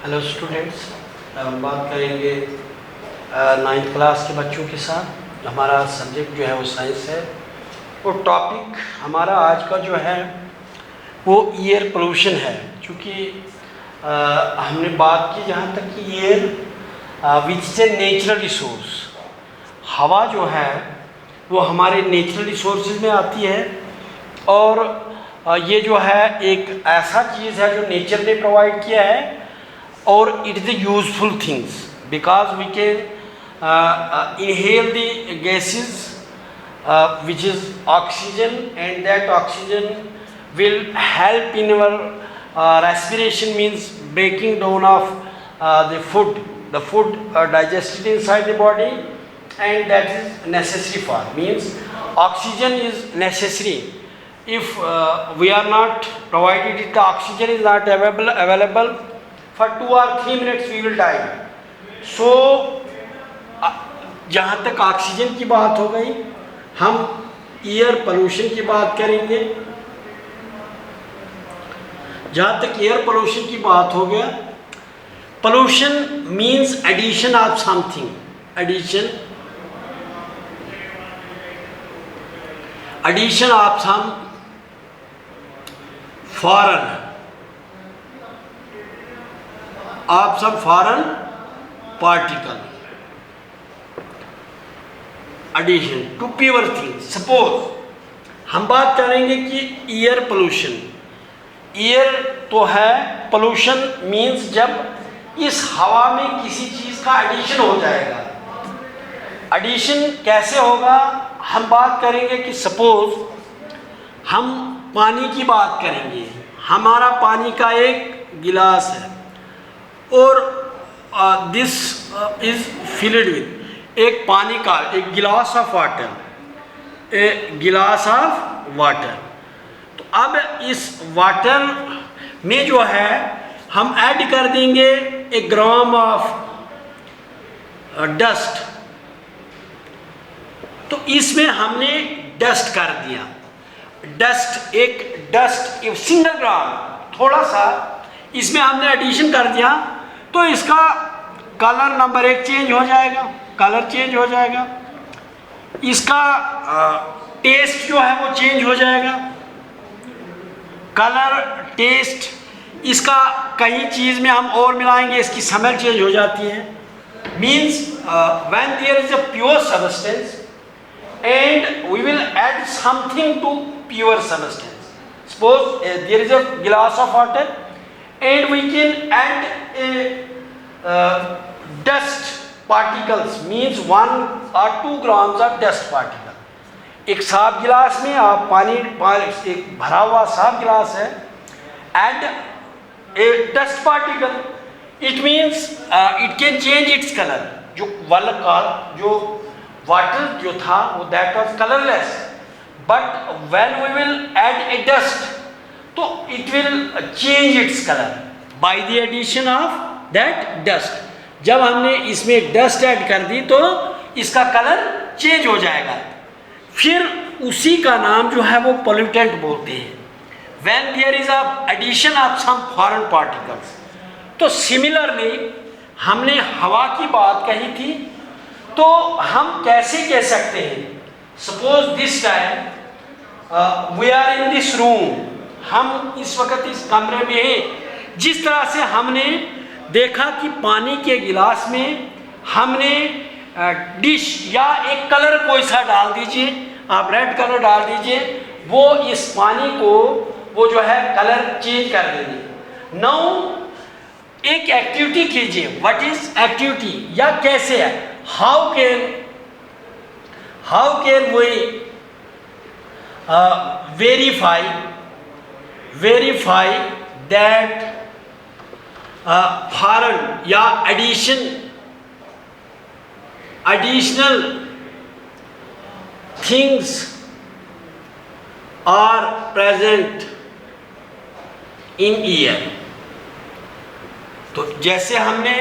Hello students, हम बात करेंगे 9th क्लास के बच्चों के साथ। हमारा सब्जेक्ट जो है वो साइंस है और टॉपिक हमारा आज का जो है वो एयर पोल्यूशन है। क्योंकि हमने बात की जहाँ तक कि air which is a natural resource, हवा जो है वो हमारे नेचुरल रिसोर्सेज में आती है और ये जो है एक ऐसा चीज़ है जो नेचर ने प्रोवाइड किया है और it is a useful things because we can inhale the gases which is oxygen, and that oxygen will help in our respiration, means breaking down of the food digested inside the body, and that is necessary for, means oxygen is necessary. If we are not provided it, the oxygen is not available for 2 or 3 minutes, we will die. So जहाँ तक oxygen की बात हो गई, हम air pollution की बात करेंगे। जहाँ तक एयर पोल्यूशन की बात हो गया, pollution means addition of something, addition of some foreign particle, addition to pure thing. Suppose हम बात करेंगे कि एयर पोल्यूशन, एयर तो है, पोल्यूशन मीन्स जब इस हवा में किसी चीज़ का एडिशन हो जाएगा। एडिशन कैसे होगा, हम बात करेंगे कि सपोज हम पानी की बात करेंगे, हमारा पानी का एक गिलास है और दिस इज फिल्ड विद, एक पानी का एक गिलास ऑफ वाटर, तो अब इस वाटर में जो है हम ऐड कर देंगे 1 ग्राम ऑफ डस्ट, तो इसमें हमने डस्ट कर दिया। एक सिंगल ग्राम, थोड़ा सा इसमें हमने एडिशन कर दिया, तो इसका कलर नंबर 1 चेंज हो जाएगा, इसका टेस्ट जो है वो चेंज हो जाएगा, कलर, टेस्ट, इसका कहीं चीज़ में हम और मिलाएंगे, इसकी स्मेल चेंज हो जाती है। Means when there is a pure substance and we will add something to pure substance. Suppose there is a glass of water and we can add a dust particles, means 1 or 2 grams of dust particle. एक साफ गिलास में आप पानी एक भरा हुआ साफ गिलास है, add a dust particle, it means it can change its color. जो वाटर जो था वो that was colourless, but when we will add a dust तो it will change its colour by the addition of that dust. जब हमने इसमें dust add कर दी तो इसका कलर चेंज हो जाएगा, फिर उसी का नाम जो है वो पोल्यूटेंट बोलते हैं। When there is a addition of some foreign particles, तो सिमिलरली हमने हवा की बात कही थी, तो हम कैसे कह सकते हैं, suppose this time we are in this room, हम इस वक्त इस कमरे में हैं। जिस तरह से हमने देखा कि पानी के गिलास में हमने डिश या एक कलर कोई सा डाल दीजिए, आप रेड कलर डाल दीजिए, वो इस पानी को वो जो है कलर चेंज कर देंगे। नाउ एक एक्टिविटी कीजिए, व्हाट इज एक्टिविटी, या कैसे है, how can we verify that foreign या additional things are present in air। तो जैसे हमने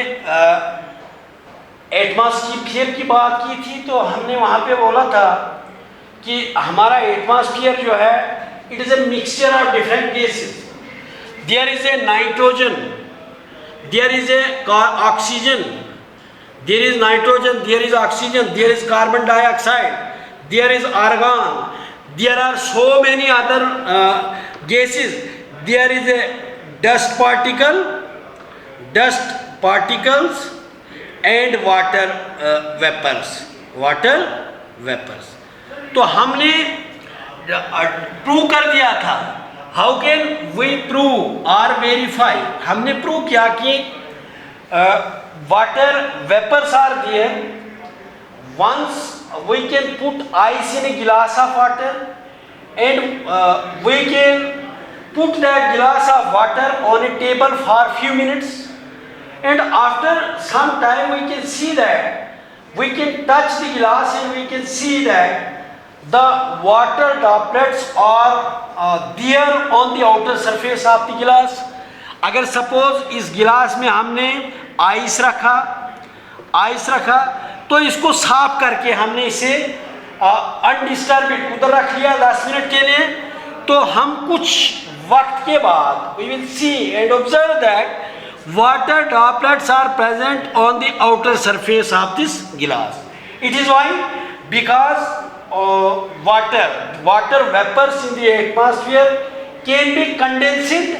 एटमॉस्फेयर की बात की थी, तो हमने वहाँ पे बोला था कि हमारा एटमॉस्फेयर जो है it is a mixture of different gases. There is a nitrogen, there is a oxygen, there is nitrogen, there is oxygen, there is carbon dioxide, there is argon, there are so many other gases. There is a dust particles and water vapors. तो हमने prove कर दिया था. How can we prove और verify? हमने prove किया कि water vapors are there. Once we can put ice in a glass of water and we can put that glass of water on a table for few minutes, and after some time we can see that we can touch the glass and we can see that the water droplets are there on the outer surface of the glass. अगर suppose इस गिलास में हमने ice रखा तो इसको साफ करके हमने इसे अनडिस्टर्ब्ड उधर रख लिया 10 मिनट के लिए, तो हम कुछ वक्त के बाद we will see and observe that water droplets are present on the outer surface of this glass. It is why because water vapors in the atmosphere can be condensed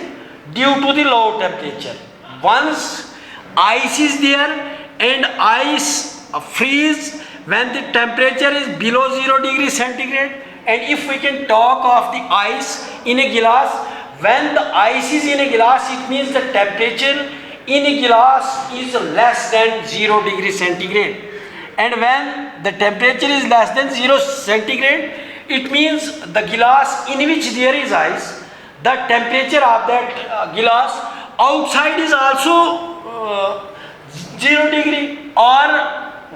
due to the low temperature. Once ice is there and ice freeze when the temperature is below 0 degree centigrade, and if we can talk of the ice in a glass, when the ice is in a glass, it means the temperature in a glass is less than 0 degree centigrade, and when the temperature is less than 0 centigrade, it means the glass in which there is ice, the temperature of that glass outside is also 0 degree or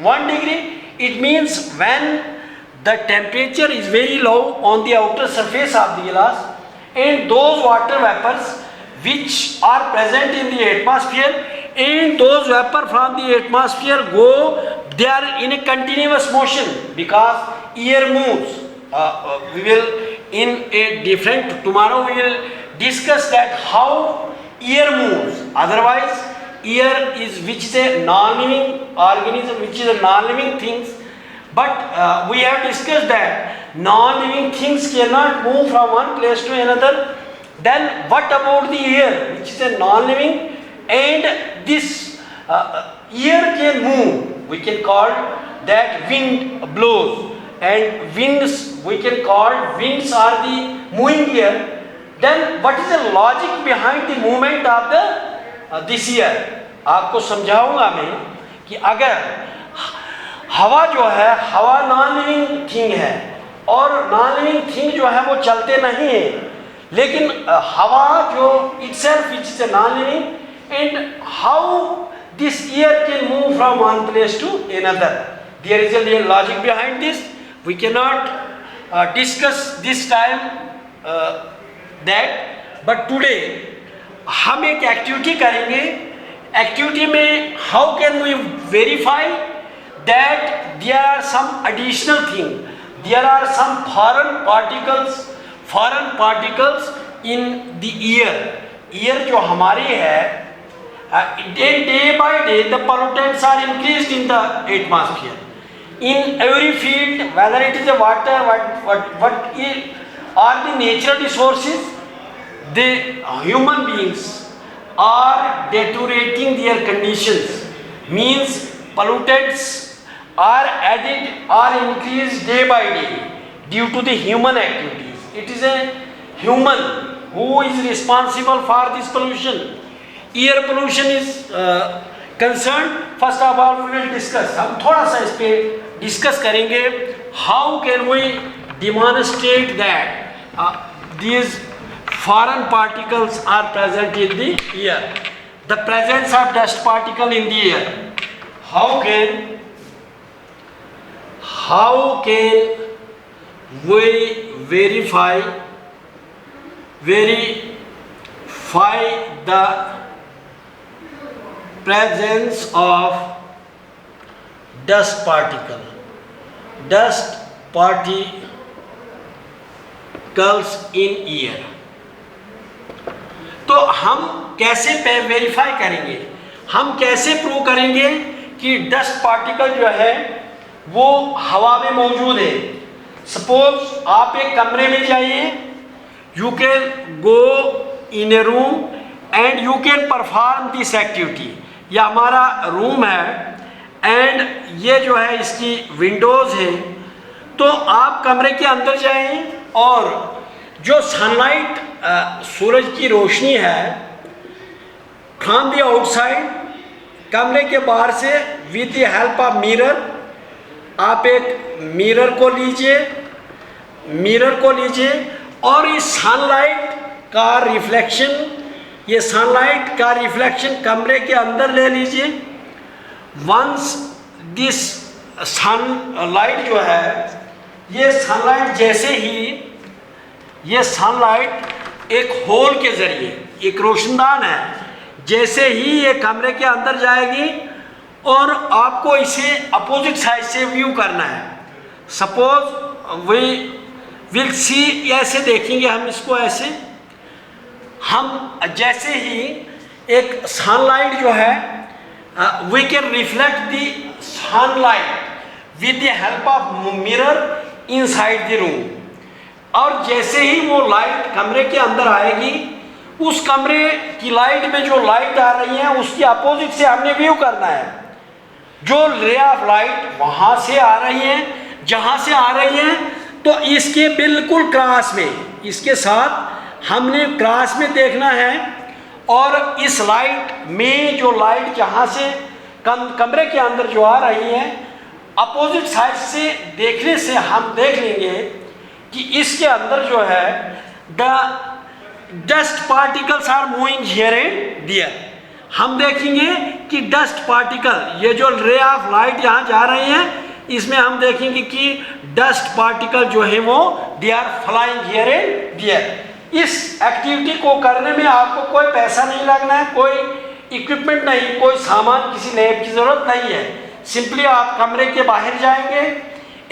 1 degree. It means when the temperature is very low on the outer surface of the glass, and those water vapors which are present in the atmosphere, and those vapor from the atmosphere go, they are in a continuous motion because air moves. We will in a different, tomorrow we will discuss that how air moves. Otherwise air is which is a non-living organism, which is a non-living things, but we have discussed that non-living things cannot move from one place to another. Then what about the air, which is a non-living, and this air can move? We can call that wind blows, and winds we can call winds are the moving air. Then what is the logic behind the movement of the this year? आपको समझाऊंगा मैं कि अगर हवा जो है, हवा non living thing है और नॉन लिविंग थिंग जो है वो चलते नहीं है, लेकिन हवा जो itself which is a non living, and how this air can move from one place to another. There is a real logic behind this. We cannot discuss this time that, but today हम एक activity करेंगे. Activity में how can we verify that there are some additional thing, there are some foreign particles in the air जो हमारी है, day by day the pollutants are increased in the atmosphere in every field, whether it is a water, what are the natural resources, the human beings are deteriorating their conditions, means pollutants are added or increased day by day due to the human activities. It is a human who is responsible for this pollution. Air pollution is concerned. First of all we will discuss, हम थोड़ा सा इस पे discuss करेंगे, how can we demonstrate that these foreign particles are present in the air, the presence of dust particle in the air. How can we verify the presence of dust particles in air? तो हम कैसे verify करेंगे? हम कैसे prove करेंगे कि dust particle जो है वो हवा में मौजूद है? सपोज आप एक कमरे में जाइए, you can go in A room and you can perform this activity. यह हमारा रूम है एंड ये जो है इसकी विंडोज़ है, तो आप कमरे के अंदर जाएं और जो सनलाइट सूरज की रोशनी है फ्रॉम द आउटसाइड, कमरे के बाहर से with the help of mirror, आप एक मिरर को लीजिए और इस सनलाइट का रिफ्लेक्शन कमरे के अंदर ले लीजिए। वंस दिस सनलाइट जो है, ये सनलाइट जैसे ही ये सनलाइट एक होल के जरिए, एक रोशनदान है, जैसे ही ये कमरे के अंदर जाएगी और आपको इसे अपोजिट साइड से व्यू करना है। सपोज वी विल सी, ऐसे देखेंगे हम इसको, ऐसे हम जैसे ही एक सनलाइट जो है we can reflect the sunlight with the help of mirror inside the room, और जैसे ही वो लाइट कमरे के अंदर आएगी, उस कमरे की लाइट में जो लाइट आ रही है उसकी अपोजिट से हमने व्यू करना है। जो रे ऑफ लाइट वहां से आ रही है, जहां से आ रही है, तो इसके बिल्कुल क्रॉस में, इसके साथ हमने क्रॉस में देखना है। और इस लाइट में जो लाइट जहां से कमरे के अंदर जो आ रही है, अपोजिट साइड से देखने से हम देख लेंगे कि इसके अंदर जो है the dust particles are moving here and there. हम देखेंगे कि डस्ट पार्टिकल, ये जो रे ऑफ लाइट यहाँ जा रही है, इसमें हम देखेंगे कि डस्ट पार्टिकल जो है वो they are flying here and there. इस एक्टिविटी को करने में आपको कोई पैसा नहीं लगना है, कोई इक्विपमेंट नहीं, कोई सामान, किसी लैब की जरूरत नहीं है। सिंपली आप कमरे के बाहर जाएंगे,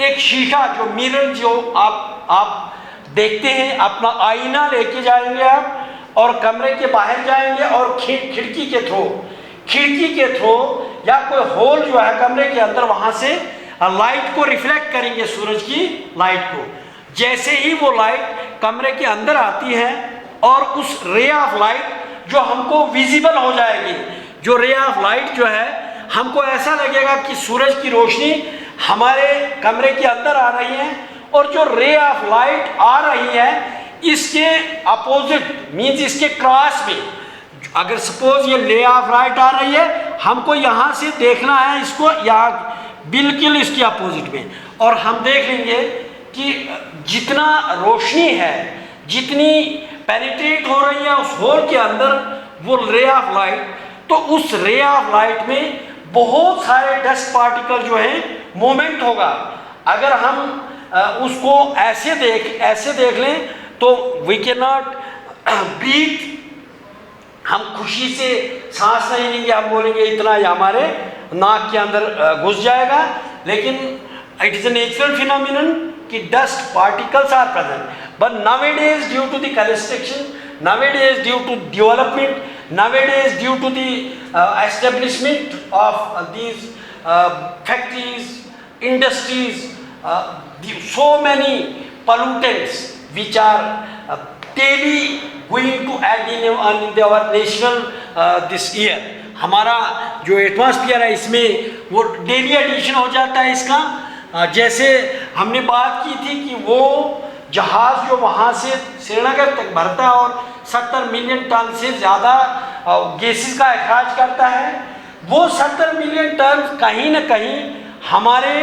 एक शीशा जो मिरर जो आप देखते हैं, अपना आईना लेके जाएंगे आप, और कमरे के बाहर जाएंगे और खिड़की के थ्रू या कोई होल जो है कमरे के अंदर, वहां से लाइट को रिफ्लेक्ट करेंगे, सूरज की लाइट को। जैसे ही वो लाइट कमरे के अंदर आती है और उस रे ऑफ लाइट जो हमको विजिबल हो जाएगी, जो रे ऑफ लाइट जो है हमको ऐसा लगेगा कि सूरज की रोशनी हमारे कमरे के अंदर आ रही है, और जो रे ऑफ लाइट आ रही है इसके अपोजिट मींस इसके क्रॉस में, अगर सपोज ये रे ऑफ लाइट आ रही है, हमको यहाँ से देखना है इसको, यहाँ बिल्कुल इसके अपोजिट में, और हम देख लेंगे कि जितना रोशनी है, जितनी पेनिट्रेट हो रही है उस होल के अंदर वो रे ऑफ लाइट, तो उस रे ऑफ लाइट में बहुत सारे डस्ट पार्टिकल जो है मूवमेंट होगा। अगर हम उसको ऐसे देख लें तो वी कैन नॉट ब्रीथ, हम खुशी से सांस नहीं लेंगे, हम बोलेंगे इतना ये हमारे नाक के अंदर घुस जाएगा। लेकिन it is a natural phenomenon कि dust particles are present, but nowadays due to the construction, nowadays due to development, nowadays due to the establishment of these factories, industries, so many pollutants which are daily going to add in our national this year, हमारा जो atmosphere है इसमें वो daily addition हो जाता है इसका। जैसे हमने बात की थी कि वो जहाज़ जो वहाँ से श्रीनगर तक भरता है और 70 मिलियन टन से ज़्यादा गैसेस का अखराज करता है, वो 70 मिलियन टन कहीं ना कहीं हमारे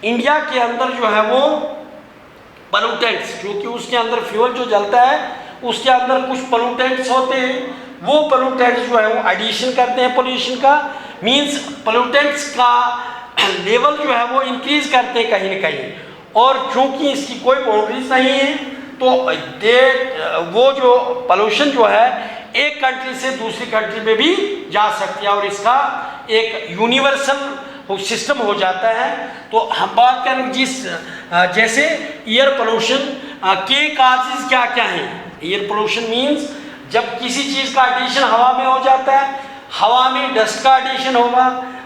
इंडिया के अंदर जो है वो पोल्यूटेंट्स, क्योंकि उसके अंदर फ्यूल जो जलता है उसके अंदर कुछ पोल्यूटेंट्स होते हैं, वो पोल्यूटेंट्स जो है वो एडिशन करते हैं पोल्यूशन का, मींस पोल्यूटेंट्स का लेवल जो है वो इंक्रीज करते हैं कहीं ना कहीं। और चूंकि इसकी कोई बाउंड्रीज नहीं है तो वो जो पोल्यूशन जो है एक कंट्री से दूसरी कंट्री में भी जा सकती है और इसका एक यूनिवर्सल सिस्टम हो जाता है। तो हम बात करें जैसे एयर पोल्यूशन के काजेज क्या क्या हैं। एयर पोल्यूशन मीन्स जब किसी चीज़ का एडिशन हवा में हो जाता है, हवा में डस्ट का एडिशन होगा,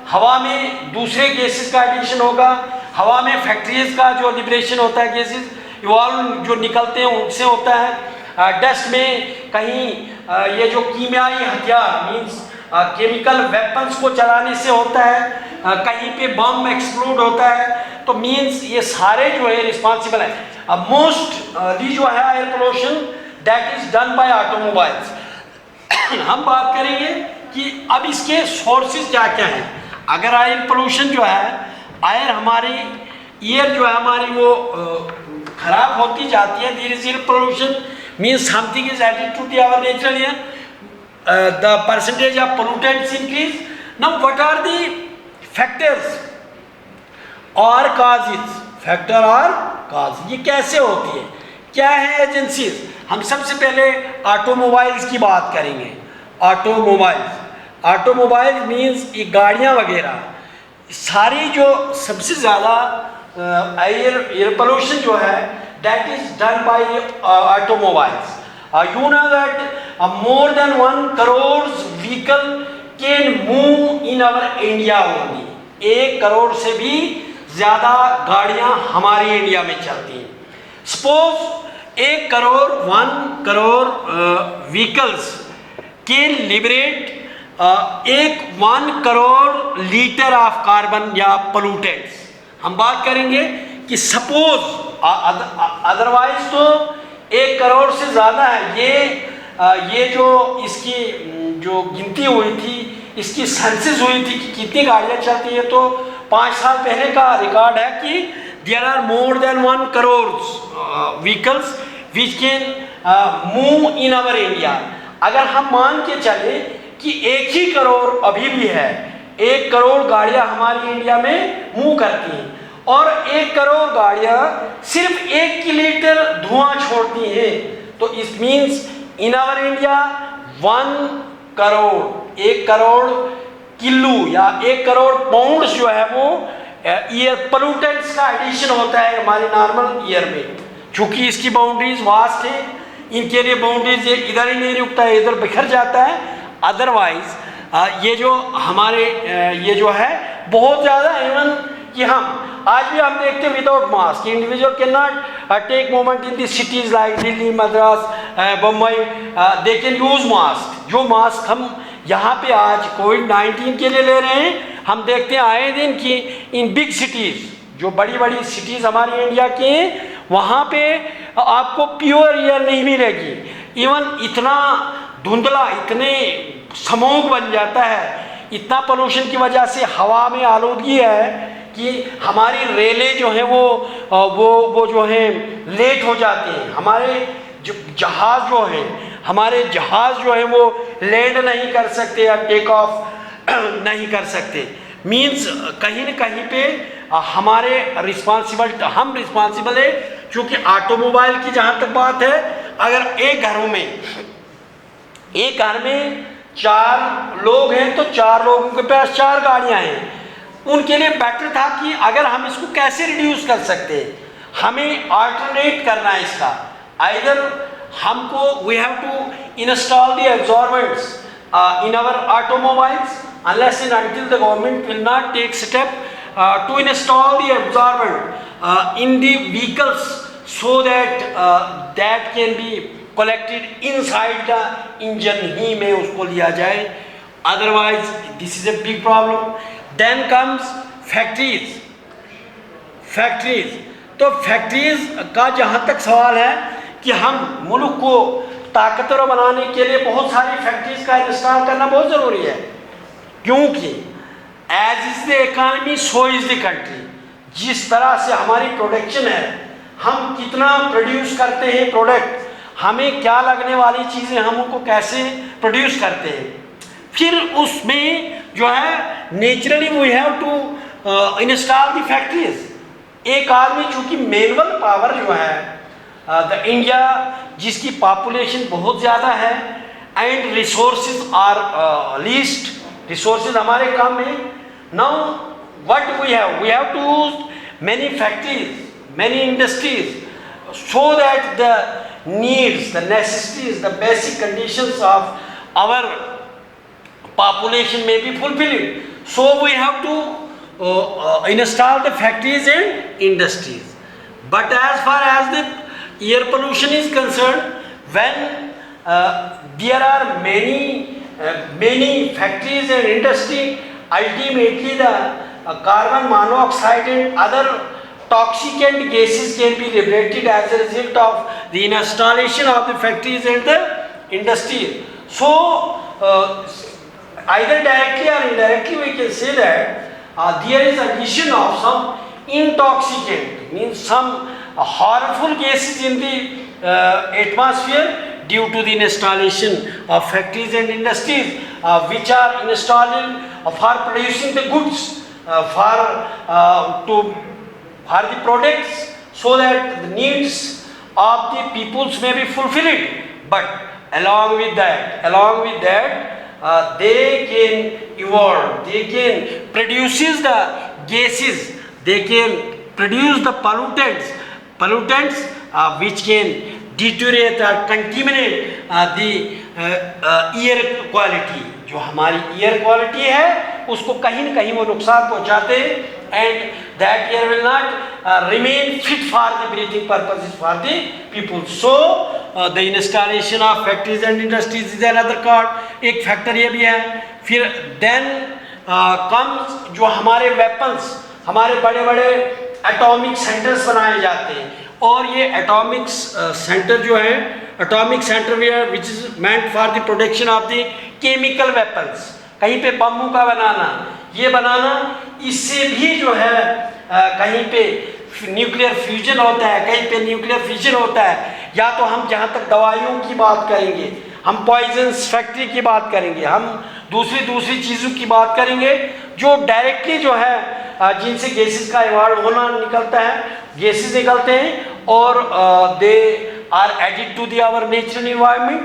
हवा में दूसरे गैसेस का एडिशन होगा, हवा में फैक्ट्रीज का जो लिबरेशन होता है, गैसेस इवॉल्व जो निकलते हैं उनसे होता है। डस्ट में कहीं ये जो कीमियाई हथियार मीन्स केमिकल वेपन्स को चलाने से होता है, कहीं पे बम एक्सप्लोड होता है, तो मीन्स ये सारे जो है रिस्पॉन्सिबल है। मोस्टली जो है air pollution that is done by automobiles. हम बात करेंगे कि अब इसके सोर्सेज क्या क्या हैं। अगर एयर पोल्यूशन जो है, एयर हमारी ईयर जो है हमारी वो खराब होती जाती है, धीरे धीरे pollution means something is added to the our natural air, the percentage of pollutants increase. Now what are the factors or causes? Factor or cause ये कैसे होती है, क्या है एजेंसीज? हम सबसे पहले ऑटोमोबाइल्स की बात करेंगे। ऑटोमोबाइल्स मीन्स ये गाड़ियाँ वगैरह सारी जो सबसे ज़्यादा एयर पोल्यूशन जो है that is done by automobiles. You know that more than 1 crore vehicle can move in our India only. 1 crore से भी ज़्यादा गाड़ियाँ हमारी इंडिया में चलती हैं। Suppose 1 crore vehicles can liberate 1 crore litre of carbon या पोल्यूटेंट्स। हम बात करेंगे कि सपोज अदरवाइज तो 1 करोड़ से ज़्यादा है। ये जो इसकी जो गिनती हुई थी, इसकी सेंसस हुई थी कि कितनी गाड़ियाँ चलती है, तो 5 साल पहले का रिकॉर्ड है कि there are more than 1 crore vehicles which can move in our India. अगर हम मान के चले कि 1 ही करोड़ अभी भी है, 1 करोड़ गाड़ियाँ हमारी इंडिया में मूव करती हैं और 1 करोड़ गाड़ियाँ सिर्फ 1 लीटर धुआं छोड़ती हैं, तो it means in our India 1 crore kilo या 1 करोड़ पाउंड जो है वो ईयर पोल्यूटेंट्स का एडिशन होता है हमारे नॉर्मल ईयर में। चूँकि इसकी बाउंड्रीज वास्ट है, इनके लिए बाउंड्रीज इधर ही नहीं रुकता है, इधर बिखर जाता है। अदरवाइज ये जो हमारे ये जो है बहुत ज़्यादा इवन कि हम आज भी हम देखते हैं without mask individual can not take movement in the cities like Delhi, Madras, Bombay, they can use mask. जो मास्क हम यहाँ पे आज कोविड-19 के लिए ले रहे हैं, हम देखते हैं आए दिन कि इन बिग सिटीज़, जो बड़ी बड़ी सिटीज़ हमारी इंडिया की हैं, वहाँ पे आपको प्योर एयर नहीं मिलेगी। इवन इतना धुंधला, इतने स्मोक बन जाता है, इतना पोल्यूशन की वजह से हवा में आलूदगी है कि हमारी रेलें जो हैं वो जो हैं लेट हो जाती हैं। हमारे जो जहाज़ जो हैं, हमारे जहाज़ जो हैं वो लैंड नहीं कर सकते या टेक ऑफ नहीं कर सकते। मीन्स कहीं न कहीं पे हम रिस्पॉन्सिबल है। क्योंकि ऑटोमोबाइल की जहाँ तक बात है, अगर एक घर में 4 लोग हैं तो 4 लोगों के पास 4 गाड़ियाँ हैं। उनके लिए बेटर था कि अगर हम इसको कैसे रिड्यूस कर सकते हैं, हमें अल्टरनेट करना है इसका। आइदर हमको we have to install the absorbents in our automobiles unless and until the government will not take step to install the absorbent in the vehicles so that that can be collected inside the engine ही में उसको लिया जाए। Otherwise this is a big problem. Then comes factories. तो factories का जहाँ तक सवाल है कि हम मुल्क को ताकतवर बनाने के लिए बहुत सारी फैक्ट्रीज का इंस्टॉल करना बहुत ज़रूरी है। क्योंकि as is the economy so is the country. जिस तरह से हमारी प्रोडक्शन है, हम कितना प्रोड्यूस करते हैं प्रोडक्ट, हमें क्या लगने वाली चीज़ें हम उनको कैसे प्रोड्यूस करते हैं, फिर उसमें जो है naturally we have to install the factories. एक आदमी चूँकि मैनुअल पावर जो है द इंडिया जिसकी पॉपुलेशन बहुत ज़्यादा है and resources are least, resources हमारे कम हैं। Now what we have to use many factories, many industries so that the needs, the necessities, the basic conditions of our population may be fulfilled. So we have to install the factories and industries. But as far as the air pollution is concerned, when there are many factories and industry, ultimately the carbon monoxide and other toxicant gases can be liberated as a result of the installation of the factories and the industry. So either directly or indirectly we can say that there is addition of some intoxicant, means some harmful gases in the atmosphere due to the installation of factories and industries which are installed for producing the goods, for the products, so that the needs of the peoples may be fulfilled. But along with that, they can evolve, they can produces the gases, they can produce the pollutants which can deteriorate or contaminate the air quality. जो हमारी air quality है उसको कहीं न कहीं वो नुकसान पहुंचाते हैं, and that air will not remain fit for the breathing purposes for the people. So the installation of factories and industries is another cause. एक फैक्टर ये भी है. फिर देन कम्स जो हमारे वेपन्स, हमारे बड़े बड़े एटॉमिक सेंटर्स बनाए जाते हैं, और ये एटॉमिक सेंटर जो है, atomic centre which is meant for the production of the chemical weapons, कहीं पे बम्बू का बनाना, ये बनाना, इससे भी जो है कहीं पे न्यूक्लियर फ्यूजन होता है, कहीं पे न्यूक्लियर फिजन होता है. या तो हम जहाँ तक दवाइयों की बात करेंगे, हम पॉइजन्स फैक्ट्री की बात करेंगे, हम दूसरी चीज़ों की बात करेंगे जो डायरेक्टली जो है जिनसे गैसेस का इवाल्व होना निकलता है, गैसेस निकलते हैं और they are added to the our natural environment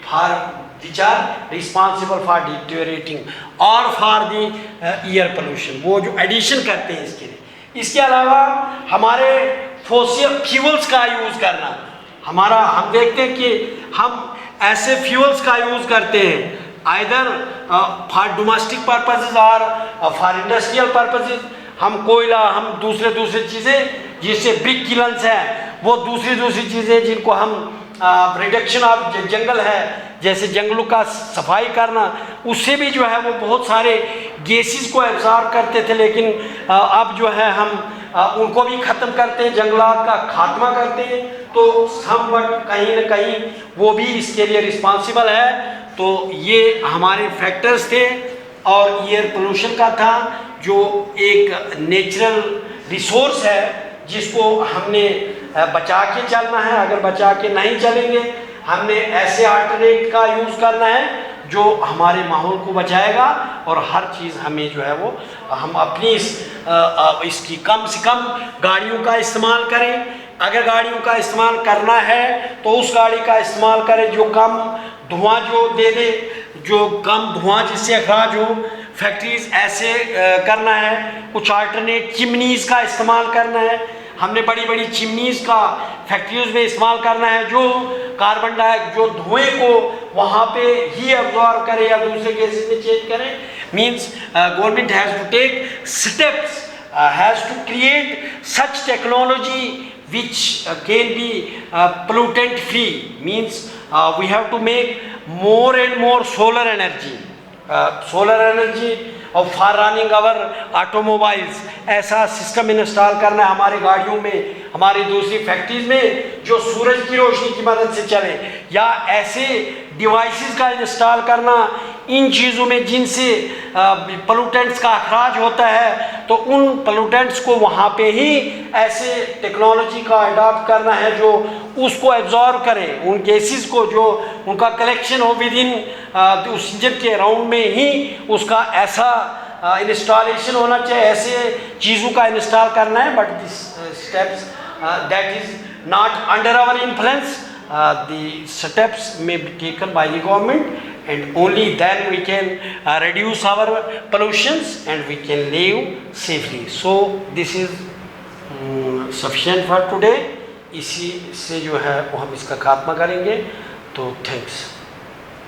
for which are responsible for deteriorating or for the air pollution. वो जो एडिशन करते हैं इसके लिए. इसके अलावा हमारे फॉसिल फ्यूल्स का यूज़ करना, हम देखते हैं कि हम ऐसे फ्यूल्स का यूज़ करते हैं आइदर फॉर डोमेस्टिक पर्पसेस और फॉर इंडस्ट्रियल पर्पसेस. हम कोयला, हम दूसरे चीज़ें, जिससे ब्रिक किलन्स हैं, वो दूसरी चीज़ें जिनको हम रिडक्शन ऑफ जंगल है, जैसे जंगलों का सफाई करना, उससे भी जो है वो बहुत सारे गैसेस को एब्जॉर्ब करते थे. लेकिन अब जो है हम उनको भी ख़त्म करते हैं, जंगलात का खात्मा करते हैं. तो हम कहीं न कहीं वो भी इसके लिए रिस्पॉन्सिबल है. तो ये हमारे फैक्टर्स थे. और एयर पोल्यूशन का था जो एक नेचुरल रिसोर्स है जिसको हमने बचा के चलना है. अगर बचा के नहीं चलेंगे, हमने ऐसे अल्टरनेट का यूज़ करना है जो हमारे माहौल को बचाएगा, और हर चीज़ हमें जो है वो हम अपनी इसकी कम से कम गाड़ियों का इस्तेमाल करें. अगर गाड़ियों का इस्तेमाल करना है तो उस गाड़ी का इस्तेमाल करें जो कम धुआं जो दे दे, जो कम धुआं जिससे अखराज हो. फैक्ट्रीज ऐसे करना है. कुछ अल्टरनेट चिमनीज़ का इस्तेमाल करना है. हमने बड़ी चिमनीज़ का फैक्ट्रीज में इस्तेमाल करना है जो कार्बन डाइऑक्साइड, जो धुएं को वहाँ पे ही अब्जॉर्ब करे या दूसरे गैसेस में चेंज करे. Means government has to take steps, has to create such technology which can be pollutant free. Means we have to make more and more solar energy और for running our automobiles. ऐसा system install करना है हमारी गाड़ियों में, हमारी दूसरी factories में, जो सूरज की रोशनी की मदद से चले, या ऐसे डिवाइसेस का इंस्टॉल करना इन चीज़ों में जिनसे पोल्यूटेंट्स का अखराज होता है. तो उन पोल्यूटेंट्स को वहाँ पे ही ऐसे टेक्नोलॉजी का अडॉप्ट करना है जो उसको एब्जॉर्ब करे, उन गैसेस को, जो उनका कलेक्शन हो विद इन उस इंजन के अराउंड में ही उसका ऐसा इंस्टॉलेशन होना चाहिए. ऐसे चीज़ों का इंस्टॉल करना है. But this steps that is not under our influence. The steps may be taken by the government, and only then we can reduce our pollutions and we can live safely. So this is sufficient for today. इसी से जो है वो हम इसका खात्मा करेंगे. तो थैंक्स.